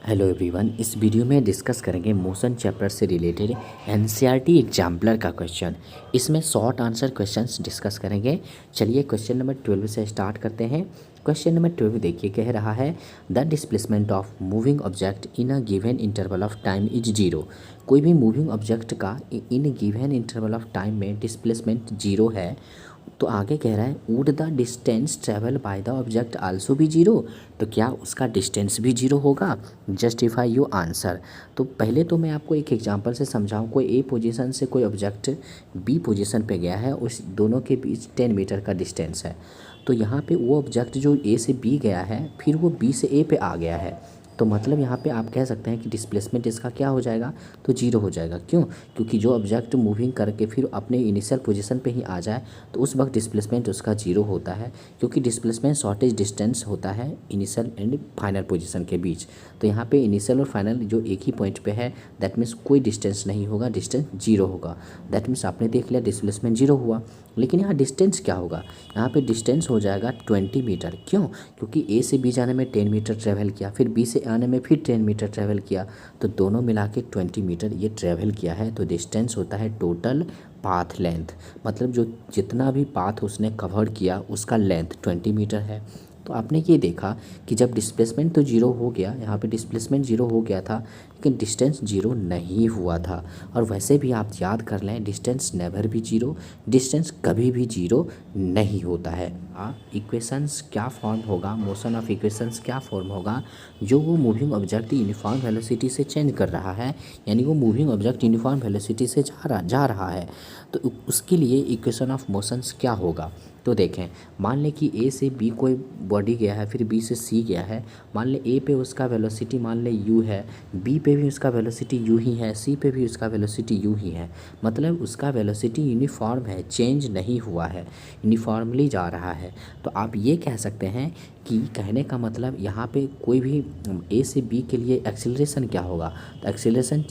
Hello everyone, इस video में discuss करेंगे मोशन चैप्टर से रिलेटेड एनसीईआरटी एग्जाम्पलर का क्वेश्चन। इसमें शॉर्ट आंसर क्वेश्चंस डिस्कस करेंगे। चलिए क्वेश्चन नंबर 12 से स्टार्ट करते हैं। क्वेश्चन नंबर 12 देखिए, कह रहा है the displacement of moving object in a given interval of time is zero. कोई भी मूविंग ऑब्जेक्ट का in given interval of time में डिस्प्लेसमेंट जीरो है तो आगे कह रहा है would the distance travel by the object also भी जीरो। तो क्या उसका डिस्टेंस भी जीरो होगा? Justify your answer. तो पहले तो मैं आपको एक एग्जांपल से समझाऊं। कोई ए पोजीशन से कोई ऑब्जेक्ट बी पोजीशन पे गया है, उस दोनों के बीच 10 मीटर का डिस्टेंस है। तो यहाँ पे वो ऑब्जेक्ट जो ए से बी गया है, फिर वो बी से ए पे आ गया है, तो मतलब यहाँ पे आप कह सकते हैं कि डिस्प्लेसमेंट इसका क्या हो जाएगा, तो जीरो हो जाएगा। क्यों? क्योंकि जो ऑब्जेक्ट मूविंग करके फिर अपने इनिशियल पोजीशन पे ही आ जाए तो उस वक्त डिस्प्लेसमेंट उसका जीरो होता है, क्योंकि डिस्प्लेसमेंट शॉर्टेज डिस्टेंस होता है इनिशियल एंड फाइनल पोजीशन के बीच। तो यहाँ पे इनिशियल और फाइनल जो एक ही पॉइंट पे है, दैट मीन्स कोई डिस्टेंस नहीं होगा, डिस्टेंस जीरो होगा। दैट मीन्स आपने देख लिया डिस्प्लेसमेंट जीरो हुआ। लेकिन यहाँ डिस्टेंस क्या होगा? यहाँ पे डिस्टेंस हो जाएगा 20 मीटर। क्यों? क्योंकि ए से बी जाने में 10 मीटर ट्रैवल किया, फिर बी से आने में फिर 10 मीटर ट्रैवल किया, तो दोनों मिला के 20 मीटर ये ट्रैवल किया है। तो डिस्टेंस होता है टोटल पाथ लेंथ, मतलब जो जितना भी पाथ उसने कवर किया उसका लेंथ 20 मीटर है। तो आपने ये देखा कि जब डिस्प्लेसमेंट तो जीरो हो गया, यहाँ पे डिस्प्लेसमेंट जीरो हो गया था लेकिन डिस्टेंस जीरो नहीं हुआ था। और वैसे भी आप याद कर लें, डिस्टेंस नेवर भी जीरो, डिस्टेंस कभी भी जीरो नहीं होता है। इक्वेशंस क्या फॉर्म होगा, मोशन ऑफ इक्वेशंस क्या फॉर्म होगा? जो वो मूविंग ऑब्जेक्ट यूनिफॉर्म वेलोसिटी से चेंज कर रहा है, यानी वो मूविंग ऑब्जेक्ट यूनिफॉर्म वेलोसिटी से जा रहा है, तो उसके लिए इक्वेशन ऑफ मोशंस क्या होगा? तो देखें, मान लें कि ए से बी कोई बॉडी गया है, फिर बी से सी गया है। मान लें ए पे उसका वेलोसिटी मान लें यू है, बी पे भी उसका वेलोसिटी यू ही है, सी पे भी उसका वेलोसिटी यू ही है। मतलब उसका वेलोसिटी यूनिफॉर्म है, चेंज नहीं हुआ है, यूनिफॉर्मली जा रहा है। तो आप ये कह सकते हैं कि कहने का मतलब यहाँ पे कोई भी ए से बी के लिए एक्सीलरेशन क्या होगा? तो acceleration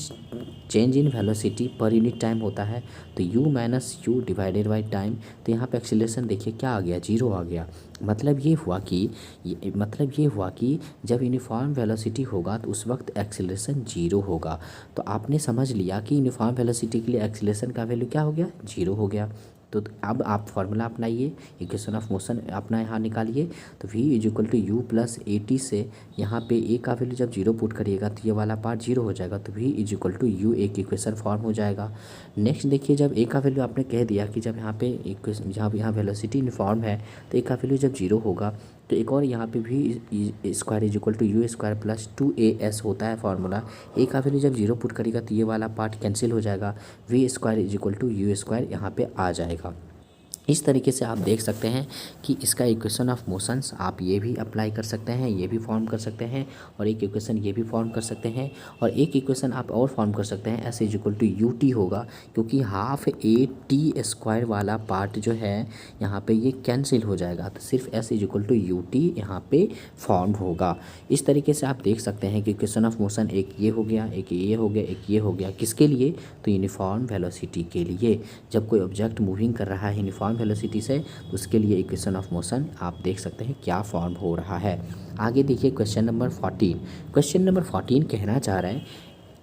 change in velocity per unit time होता है, तो u minus you divided by time. तो यहाँ पे एक्सीलरेशन देखिए क्या आ गया, जीरो आ गया। मतलब ये हुआ कि जब यूनिफॉर्म वेलोसिटी होगा तो उस वक्त एक्सीलरेशन जीरो होगा। तो आपने समझ लिया कि यूनिफॉर्म वेलोसिटी के लिए एक्सीलरेशन का वैल्यू क्या हो गया, जीरो हो गया। तो अब आप फार्मूला अपनाइए, इक्वेशन ऑफ मोशन अपना यहाँ निकालिए। तो v is equal to u plus a t से यहाँ पे a का वैल्यू जब जीरो पुट करिएगा तो ये वाला पार्ट जीरो हो जाएगा, तो v is equal to u एक इक्वेशन फॉर्म हो जाएगा। नेक्स्ट देखिए, जब a का वैल्यू आपने कह दिया कि जब यहाँ पे इक्वेशन, जहाँ यहाँ वेलोसिटी यूनिफॉर्म है, तो a का वैल्यू जब जीरो होगा तो एक और यहाँ पे भी square is equal to u square plus 2as होता है फार्मूला। a का वैल्यू जब जीरो पुट करेगा तो ये वाला पार्ट कैंसिल हो जाएगा, v square is equal to u square यहाँ पे आ जाएगा। इस तरीके से आप देख सकते हैं कि इसका इक्वेशन ऑफ मोशंस आप ये भी अप्लाई कर सकते हैं, ये भी फॉर्म कर सकते हैं, और एक इक्वेशन ये भी फॉर्म कर सकते हैं। और एक इक्वेशन आप और फॉर्म कर सकते हैं, s is equal to u t होगा, क्योंकि हाफ ए टी स्क्वायर वाला पार्ट जो है यहाँ पे ये कैंसिल हो जाएगा, तो सिर्फ s is equal to u t यहाँ पे फॉर्म होगा। इस तरीके से आप देख सकते हैं कि इक्वेशन ऑफ मोशन एक ये हो गया, एक ये हो गया, एक ये हो गया। किसके लिए? तो यूनिफॉर्म वेलोसिटी के लिए। जब कोई ऑब्जेक्ट मूविंग कर रहा है यूनिफॉर्म वेलोसिटी से, तो उसके लिए इक्वेशन ऑफ मोशन आप देख सकते हैं क्या फॉर्म हो रहा है। आगे देखिए क्वेश्चन नंबर 14। क्वेश्चन नंबर 14 कहना चाह रहा है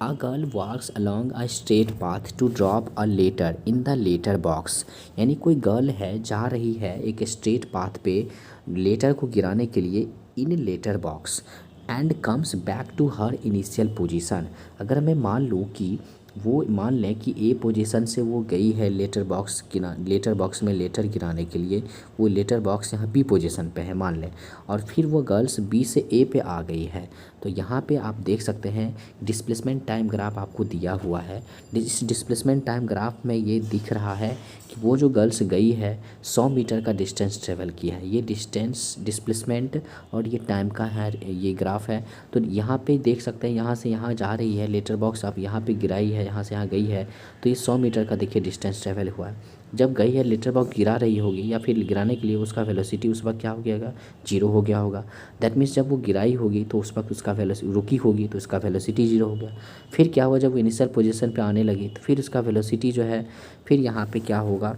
a girl walks along a straight path to drop a letter in the letter box. यानी कोई गर्ल है, जा रही है एक स्ट्रेट पाथ पे लेटर को गिराने के लिए in letter box and comes back to her initial position. अगर मैं मान लूँ कि वो मान लें कि ए पोजीशन से वो गई है लेटर बॉक्स में लेटर गिराने के लिए, वो लेटर बॉक्स यहाँ बी पोजीशन पे है मान लें, और फिर वो गर्ल्स बी से ए पे आ गई है। तो यहाँ पे आप देख सकते हैं डिस्प्लेसमेंट टाइम ग्राफ आपको दिया हुआ है। इस डिस्प्लेसमेंट टाइम ग्राफ में ये दिख रहा है कि वो जो गर्ल्स गई है 100 मीटर का डिस्टेंस ट्रेवल किया है। ये डिस्टेंस डिस्प्लेसमेंट और ये टाइम का है, ये ग्राफ है। तो यहाँ पे देख सकते हैं यहाँ से यहाँ जा रही है लेटर बॉक्स, आप यहाँ पे गिराई है, यहाँ से यहाँ गई है, तो ये 100 मीटर का देखिए डिस्टेंस ट्रेवल हुआ है। जब गई है लेटर बॉक्स गिरा रही होगी या फिर गिराने के लिए, उसका वेलोसिटी उस वक्त क्या हो गया, जीरो हो गया होगा। दैट मीन्स जब वो गिराई होगी तो उस वक्त उसका वेलोसिटी रुकी होगी तो उसका वेलोसिटी जीरो हो गया। फिर क्या हुआ, जब वो इनिशियल पोजीशन पे आने लगी तो फिर उसका वेलोसिटी जो है, फिर यहाँ पे क्या होगा,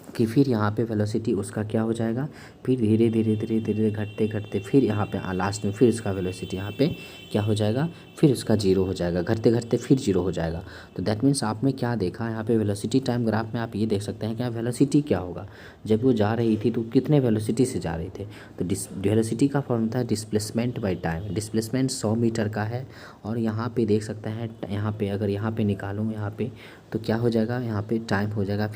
कि फिर यहाँ पे वेलोसिटी उसका क्या हो जाएगा, फिर धीरे धीरे धीरे धीरे घटते घटते फिर यहाँ पे लास्ट में फिर उसका वेलोसिटी यहाँ पे क्या हो जाएगा, फिर उसका जीरो हो जाएगा, घटते घटते फिर जीरो हो जाएगा। तो दैट मीन्स आपने क्या देखा यहाँ पे वेलोसिटी टाइम ग्राफ में, आप ये देख सकते हैं कि वेलोसिटी क्या होगा, जब वो जा रही थी तो कितने वेलोसिटी से जा रहे थे। तो वेलोसिटी का फॉर्मूला था displacement by time. Displacement 100 metre का है और यहाँ पे देख सकते हैं, यहाँ पे अगर यहाँ पे निकालूँ यहाँ पे तो क्या हो जाएगा, यहाँ पे टाइम हो जाएगा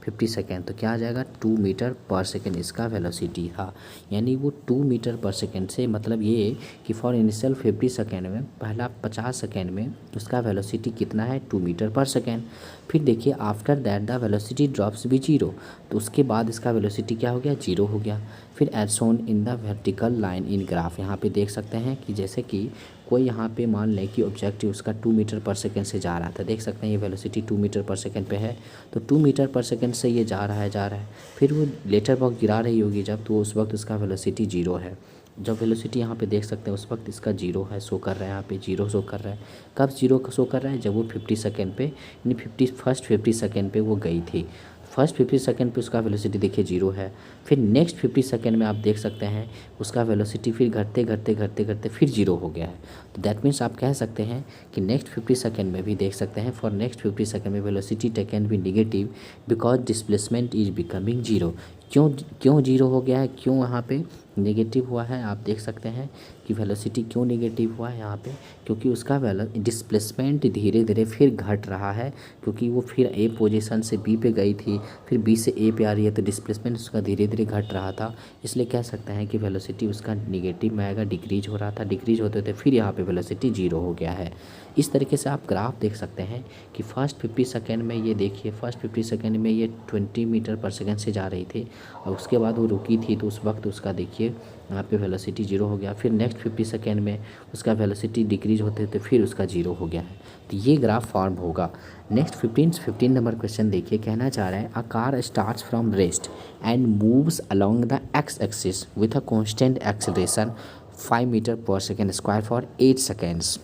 50 सेकेंड। तो क्या आ जाएगा 2 मीटर पर सेकेंड इसका वेलोसिटी था। यानी वो 2 मीटर पर सेकेंड से मतलब ये कि फॉर इनिशियल 50 सेकेंड में, पहला 50 सेकेंड में उसका वेलोसिटी कितना है 2 मीटर पर सेकेंड। फिर देखिए after that the velocity drops भी जीरो, तो उसके बाद इसका वेलोसिटी क्या हो गया, जीरो हो गया। फिर as shown in the vertical line in graph, यहाँ पे देख सकते हैं कि जैसे कि कोई यहाँ पे मान लें कि ऑब्जेक्टिव उसका 2 मीटर पर सेकेंड से जा रहा था, देख सकते हैं ये वेलोसिटी 2 मीटर पर सेकेंड पे है, तो 2 मीटर पर सेकेंड से ये जा रहा है। फिर वो लेटर बॉक्स गिरा रही होगी जब, तो उस वक्त उसका वेलोसिटी जीरो है। जब वेलोसिटी यहाँ पे देख सकते हैं उस वक्त इसका जीरो है, शो कर रहा है, यहाँ पे जीरो शो कर रहा है। कब जीरो शो कर रहा है, जब वो 50 सेकेंड पे, यानी 50 सेकेंड पे वो गई थी। फर्स्ट 50 सेकेंड पे उसका वेलोसिटी देखिए जीरो है। फिर नेक्स्ट 50 सेकेंड में आप देख सकते हैं उसका वेलोसिटी फिर घटते घटते घटते घटते फिर जीरो हो गया है। तो दैट मीन्स आप कह सकते हैं कि नेक्स्ट 50 सेकेंड में भी देख सकते हैं, फॉर नेक्स्ट 50 सेकेंड में वेलोसिटी टेकन भी negative because displacement is becoming zero. क्यों जीरो हो गया है, क्यों वहाँ पे नेगेटिव हुआ है, आप देख सकते हैं कि वेलोसिटी क्यों नेगेटिव हुआ है यहाँ पे, क्योंकि उसका डिस्प्लेसमेंट धीरे धीरे फिर घट रहा है, क्योंकि वो फिर ए पोजीशन से बी पे गई थी, फिर बी से ए पे आ रही है, तो डिस्प्लेसमेंट उसका धीरे धीरे घट रहा था। इसलिए कह सकते हैं कि वेलोसिटी उसका निगेटिव में आएगा, डिक्रीज हो रहा था, डिक्रीज होते होते फिर यहाँ पे वेलोसिटी जीरो हो गया है। इस तरीके से आप ग्राफ देख सकते हैं कि फर्स्ट 50 सेकेंड में ये देखिए, फर्स्ट 50 सेकेंड में ये 20 मीटर पर सेकेंड से जा रही थी और उसके बाद वो रुकी थी, तो उस वक्त उसका देखिए यहाँ पे वेलोसिटी जीरो हो गया। फिर नेक्स्ट 50 सेकेंड में उसका वेलोसिटी डिक्रीज होते होते फिर उसका जीरो हो गया है। तो ये ग्राफ फॉर्म होगा। नेक्स्ट 15 नंबर क्वेश्चन देखिए, कहना चाह रहा है a car starts from rest and moves along the x axis with a constant acceleration 5 metre per second square for 8 seconds.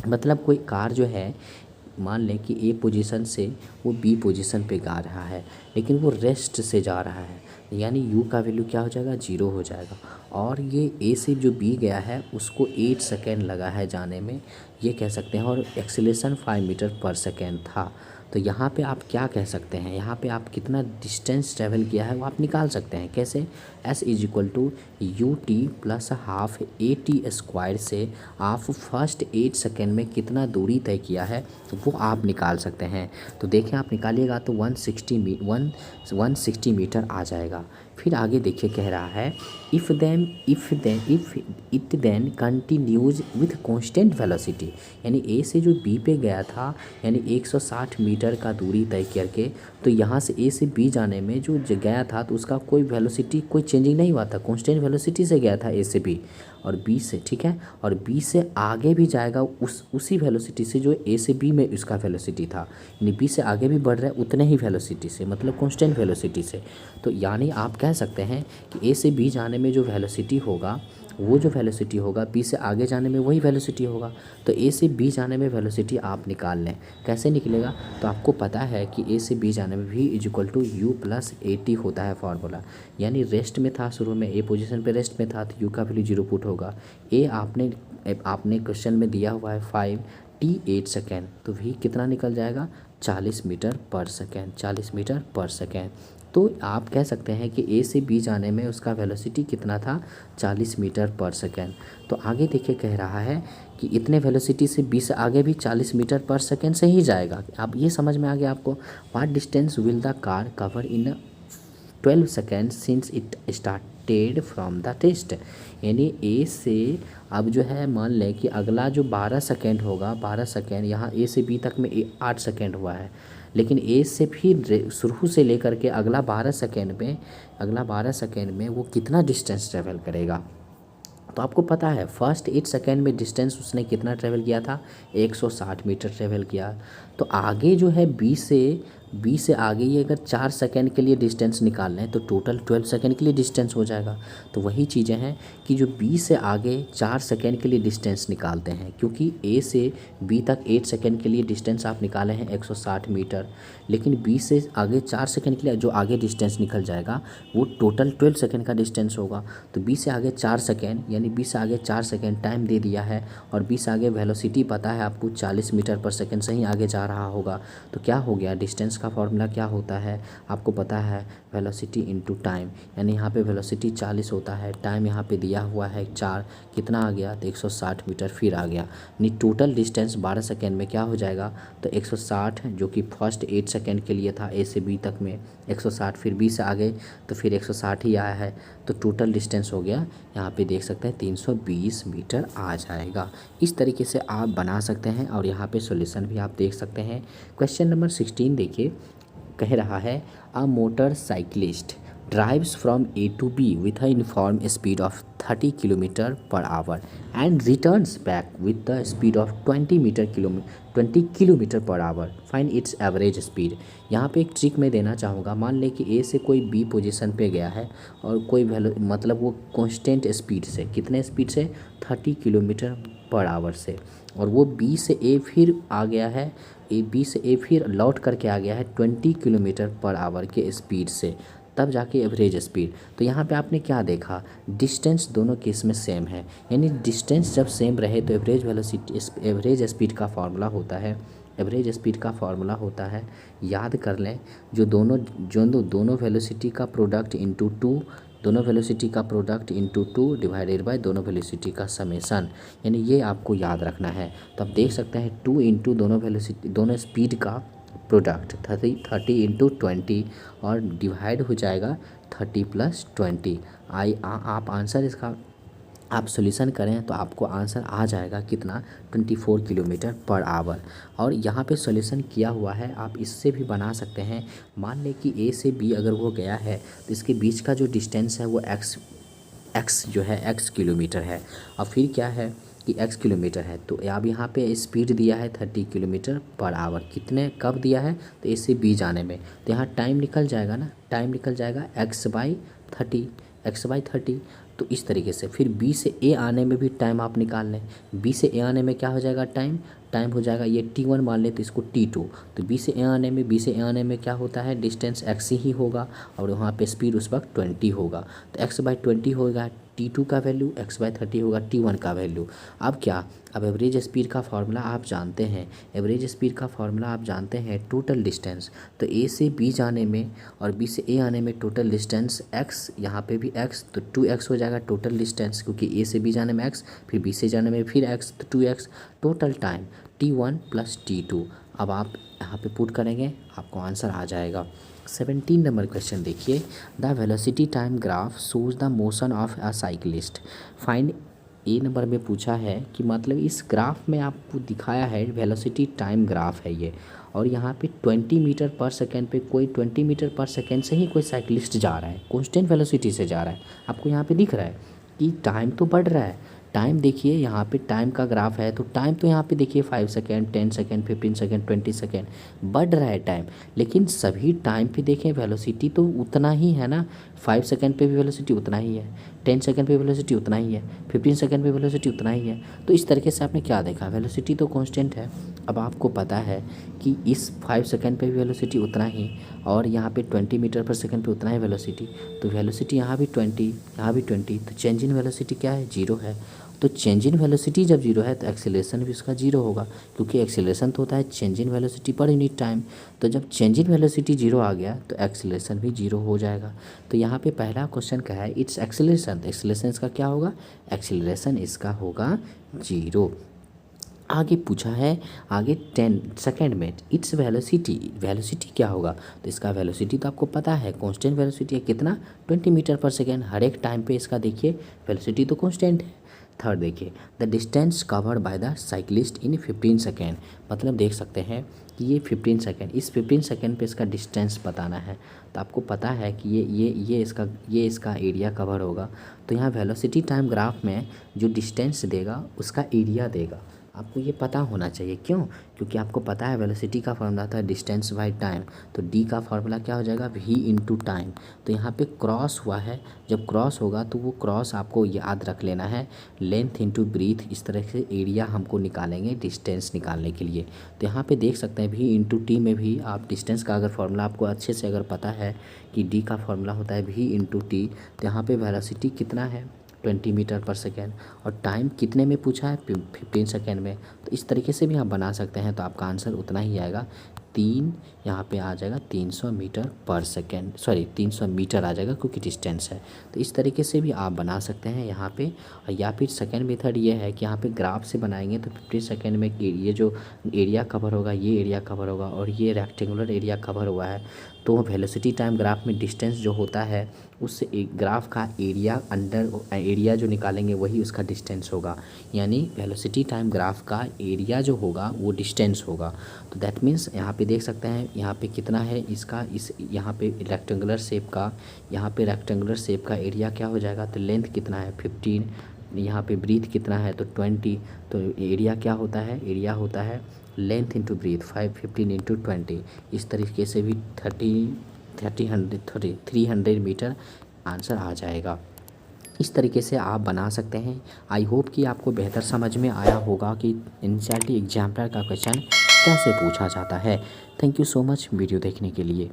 मतलब कोई कार जो है, मान लें कि ए पोजीशन से वो बी पोजीशन पे जा रहा है, लेकिन वो रेस्ट से जा रहा है, यानी यू का वैल्यू क्या हो जाएगा, जीरो हो जाएगा। और ये ए से जो बी गया है उसको 8 सेकेंड लगा है जाने में, ये कह सकते हैं, और एक्सीलरेशन 5 मीटर पर सेकेंड था। तो यहाँ पे आप क्या कह सकते हैं, यहाँ पे आप कितना डिस्टेंस ट्रेवल किया है वो आप निकाल सकते हैं। कैसे, s is equal to u t plus half a t square से आप फर्स्ट 8 सेकेंड में कितना दूरी तय किया है तो वो आप निकाल सकते हैं। तो देखें आप निकालिएगा तो 160 मीटर आ जाएगा। फिर आगे देखिए कह रहा है if it then continues with constant velocity, यानी ए से जो बी पे गया था, यानी 160 मीटर का दूरी तय करके, तो यहाँ से ए से बी जाने में जो गया था तो उसका कोई वेलोसिटी कोई चेंजिंग नहीं हुआ था, कांस्टेंट वेलोसिटी से गया था ए से बी और बी से, ठीक है, और बी से आगे भी जाएगा उसी वेलोसिटी से जो ए से बी में उसका वेलोसिटी था, यानी बी से आगे भी बढ़ रहा है उतने ही वेलोसिटी से, मतलब कांस्टेंट वेलोसिटी से। तो यानी आप कह सकते हैं कि ए से बी जाने में जो वेलोसिटी होगा, वो जो वेलोसिटी होगा बी से आगे जाने में वही वेलोसिटी होगा। तो ए से बी जाने में वेलोसिटी आप निकाल लें, कैसे निकलेगा, तो आपको पता है कि ए से बी जाने में भी is equal to u plus a t होता है फार्मूला। यानी रेस्ट में था शुरू में, ए पोजीशन पे रेस्ट में था तो यू का वैल्यू 0 पुट होगा। ए आपने क्वेश्चन में दिया हुआ है 5 टी 8 सेकेंड, तो भी कितना निकल जाएगा 40 metre per second, 40 metre per second. तो आप कह सकते हैं कि ए से बी जाने में उसका वेलोसिटी कितना था 40 मीटर पर सेकेंड। तो आगे देखिए कह रहा है कि इतने वेलोसिटी से बी से आगे भी 40 मीटर पर सेकेंड से ही जाएगा। अब ये समझ में आ गया आपको, what distance will the car cover in 12 second since it started from the test. यानी ए से अब जो है मान लें कि अगला जो 12 सेकेंड होगा, 12 सेकेंड यहाँ ए से बी तक में 8 सेकेंड हुआ है, लेकिन ए से फिर शुरू से लेकर के अगला 12 सेकेंड में वो कितना डिस्टेंस ट्रेवल करेगा। तो आपको पता है फर्स्ट 8 सेकेंड में डिस्टेंस उसने कितना ट्रेवल किया था 160 मीटर ट्रेवल किया। तो आगे जो है बी से आगे ये अगर 4 सेकेंड के लिए डिस्टेंस निकाल लें तो टोटल 12 सेकेंड के लिए डिस्टेंस हो जाएगा। तो वही चीज़ें हैं कि जो बी से आगे 4 सेकेंड के लिए डिस्टेंस निकालते हैं, क्योंकि ए से बी तक 8 सेकेंड के लिए डिस्टेंस आप निकाले हैं 160 मीटर, लेकिन बी से आगे 4 सेकेंड के लिए जो आगे डिस्टेंस निकल जाएगा वो टोटल 12 सेकेंड का डिस्टेंस होगा। तो बी से आगे 4 सेकेंड, यानी बी से आगे 4 सेकेंड टाइम दे दिया है, और बी से आगे वेलोसिटी पता है आपको 40 मीटर पर सेकेंड से ही आगे जा रहा होगा। तो क्या हो गया, डिस्टेंस का फॉर्मूला क्या होता है आपको पता है, वेलोसिटी इनटू टाइम। यानी यहाँ पे वेलोसिटी 40 होता है, टाइम यहाँ पे दिया हुआ है 4, कितना आ गया तो 160 मीटर फिर आ गया। यानी टोटल डिस्टेंस 12 सेकेंड में क्या हो जाएगा तो 160, जो कि फर्स्ट 8 सेकेंड के लिए था ए से बी तक में 160, फिर बी से आगे तो फिर 160 ही आया है, तो टोटल डिस्टेंस हो गया यहाँ पे देख सकते हैं 320 मीटर आ जाएगा। इस तरीके से आप बना सकते हैं और यहाँ पे सॉल्यूशन भी आप देख सकते हैं। क्वेश्चन नंबर 16 देखिए, कह रहा है a motor cyclist drives from A to B with a uniform speed of 30 km per hour and returns back with the speed of 20 km per hour. Find its average speed. यहाँ पे एक trick मैं देना चाहूँगा, मान लें कि ए से कोई बी पोजीशन पे गया है और कोई वैल्यू मतलब वो कांस्टेंट स्पीड से, कितने स्पीड से 30 किलोमीटर पर आवर से, और वो बी से ए फिर आ गया है, बी से ए फिर लौट करके आ गया है 20 किलोमीटर पर आवर के स्पीड से, तब जाके एवरेज स्पीड। तो यहाँ पे आपने क्या देखा, डिस्टेंस दोनों केस में सेम है, यानी डिस्टेंस जब सेम रहे तो एवरेज स्पीड का फार्मूला होता है, एवरेज स्पीड का फार्मूला होता है, याद कर लें, दोनों वेलोसिटी का प्रोडक्ट इंटू 2, दोनों वेलोसिटी का प्रोडक्ट इंटू 2 डिवाइडेड बाय दोनों वेलोसिटी का समेसन, यानी ये आपको याद रखना है। तो आप देख सकते हैं 2 इंटू दोनों वेलोसिटी दोनों स्पीड का प्रोडक्ट 30 इंटू 20 और डिवाइड हो जाएगा 30 प्लस 20। आप आंसर इसका आप सॉल्यूशन करें तो आपको आंसर आ जाएगा कितना 24 किलोमीटर पर आवर। और यहाँ पे सॉल्यूशन किया हुआ है, आप इससे भी बना सकते हैं। मान लें कि ए से बी अगर वो गया है तो इसके बीच का जो डिस्टेंस है वो एक्स जो है एक्स किलोमीटर है, और फिर क्या है कि x किलोमीटर है, तो अब यहाँ पे स्पीड दिया है 30 किलोमीटर पर आवर, कितने कब दिया है तो ए से बी जाने में, तो यहाँ टाइम निकल जाएगा ना, टाइम निकल जाएगा x/30। तो इस तरीके से फिर बी से ए आने में भी टाइम आप निकाल लें, बी से ए आने में क्या हो जाएगा टाइम हो जाएगा, ये t1 मान लें तो इसको t2, तो बी से ए आने में क्या होता है डिस्टेंस x ही होगा, और वहाँ पे स्पीड उस वक्त 20 होगा, तो x/20 होगा t2 का वैल्यू, x/30 होगा t1 का वैल्यू। अब क्या, अब एवरेज स्पीड का फार्मूला आप जानते हैं, एवरेज स्पीड का फार्मूला आप जानते हैं टोटल डिस्टेंस, तो ए से बी जाने में और बी से ए आने में टोटल डिस्टेंस x, यहाँ पे भी x, तो 2x हो जाएगा टोटल डिस्टेंस, क्योंकि ए से बी जाने में x, फिर बी से जाने में फिर x, तो 2x, total time t1 plus t2। अब आप यहाँ पे पुट करेंगे आपको आंसर आ जाएगा। 17 नंबर क्वेश्चन देखिए, the velocity time graph shows the motion of a cyclist find. A number में पूछा है कि मतलब इस ग्राफ में आपको दिखाया है वेलोसिटी टाइम ग्राफ है ये, और यहाँ पे 20 मीटर पर सेकेंड पे कोई 20 मीटर पर सेकेंड से ही कोई साइकिलिस्ट जा रहा है, कांस्टेंट वेलोसिटी से जा रहा है, आपको यहाँ पे दिख रहा है कि टाइम तो बढ़ रहा है। टाइम देखिए यहाँ पे टाइम का ग्राफ है, तो टाइम तो यहाँ पे देखिए 5 सेकेंड 10 सेकेंड 15 सेकेंड 20 सेकेंड बढ़ रहा है टाइम, लेकिन सभी टाइम पे देखें वेलोसिटी तो उतना ही है ना, 5 सेकेंड पे भी वेलोसिटी उतना ही है, 10 सेकेंड पे वेलोसिटी उतना ही है, 15 सेकेंड पे वेलोसिटी उतना ही है। तो इस तरीके से आपने क्या देखा, वेलोसिटी तो कांस्टेंट है। अब आपको पता है कि इस 5 सेकेंड पे भी वेलोसिटी उतना ही, और यहाँ पे 20 मीटर पर सेकेंड पे उतना ही वेलोसिटी, तो वेलोसिटी यहाँ भी 20 यहाँ भी 20, तो चेंज इन वेलोसिटी क्या है 0 है। तो चेंज इन वेलोसिटी जब 0 है तो एक्सेलरेशन भी उसका 0 होगा, क्योंकि एक्सेलरेशन तो होता है change in velocity per unit time. तो जब चेंज इन वेलोसिटी 0 आ गया तो एक्सेलरेशन भी 0 हो जाएगा। तो यहाँ पे पहला क्वेश्चन क्या है, इट्स एक्सेलरेशन, एक्सेलरेशन इसका क्या होगा, एक्सेलरेशन इसका होगा 0। आगे पूछा है, आगे 10 सेकेंड में इट्स वेलोसिटी क्या होगा, तो इसका वेलोसिटी तो आपको पता है कांस्टेंट वेलोसिटी है, कितना 20 मीटर पर सेकेंड, हर एक टाइम पे इसका देखिए वेलोसिटी तो कांस्टेंट है। थर्ड देखिए, the distance covered by the cyclist in 15 second, मतलब देख सकते हैं कि ये 15 सेकेंड, इस 15 सेकेंड पे इसका डिस्टेंस बताना है, तो आपको पता है कि ये इसका एरिया कवर होगा। तो यहाँ वेलोसिटी टाइम ग्राफ में जो डिस्टेंस देगा उसका एरिया देगा, आपको ये पता होना चाहिए। क्यों? क्योंकि आपको पता है वेलोसिटी का फॉर्मूला था डिस्टेंस बाय टाइम, तो डी का फॉर्मूला क्या हो जाएगा, वी इंटू टाइम। तो यहाँ पे क्रॉस हुआ है, जब क्रॉस होगा तो वो क्रॉस आपको याद रख लेना है, लेंथ इंटू ब्रीथ, इस तरह से एरिया हमको निकालेंगे डिस्टेंस निकालने के लिए। तो यहाँ पे देख सकते हैं वी इंटू टी में भी आप डिस्टेंस का अगर फॉर्मूला आपको अच्छे से अगर पता है कि डी का फॉर्मूला होता है वी इंटू टी, तो यहाँ पे वेलोसिटी कितना है 20 मीटर पर सेकेंड, और टाइम कितने में पूछा है 15 सेकेंड में। तो इस तरीके से भी आप बना सकते हैं, तो आपका आंसर उतना ही आएगा 3, यहाँ पे आ जाएगा 300 metre per second, sorry 300 metre आ जाएगा क्योंकि डिस्टेंस है। तो इस तरीके से भी आप बना सकते हैं यहाँ पे। और या फिर सेकेंड मेथड ये है कि यहाँ पे ग्राफ से बनाएंगे तो 15 सेकेंड में ये जो एरिया कवर होगा, ये एरिया कवर होगा और ये रेक्टेंगुलर एरिया कवर हुआ है, तो वेलोसिटी टाइम ग्राफ में डिस्टेंस जो होता है उससे एक ग्राफ का एरिया अंडर एरिया जो निकालेंगे वही उसका डिस्टेंस होगा, यानी वेलोसिटी टाइम ग्राफ का एरिया जो होगा वो डिस्टेंस होगा। तो दैट मीन्स यहाँ पे देख सकते हैं यहाँ पे कितना है इसका, इस यहाँ पे रेक्टेंगुलर शेप का, यहाँ पे रेक्टेंगुलर शेप का एरिया क्या हो जाएगा, तो लेंथ कितना है 15, यहाँ पे ब्रीथ कितना है तो 20, तो एरिया क्या होता है, एरिया होता है लेंथ इंटू ब्रीथ 15 इंटू 20। इस तरीके से भी 300 मीटर आंसर आ जाएगा। इस तरीके से आप बना सकते हैं। आई होप कि आपको बेहतर समझ में आया होगा कि एनसीईआरटी एग्जाम्पलर का क्वेश्चन कैसे पूछा जाता है। Thank you so much video देखने के लिए।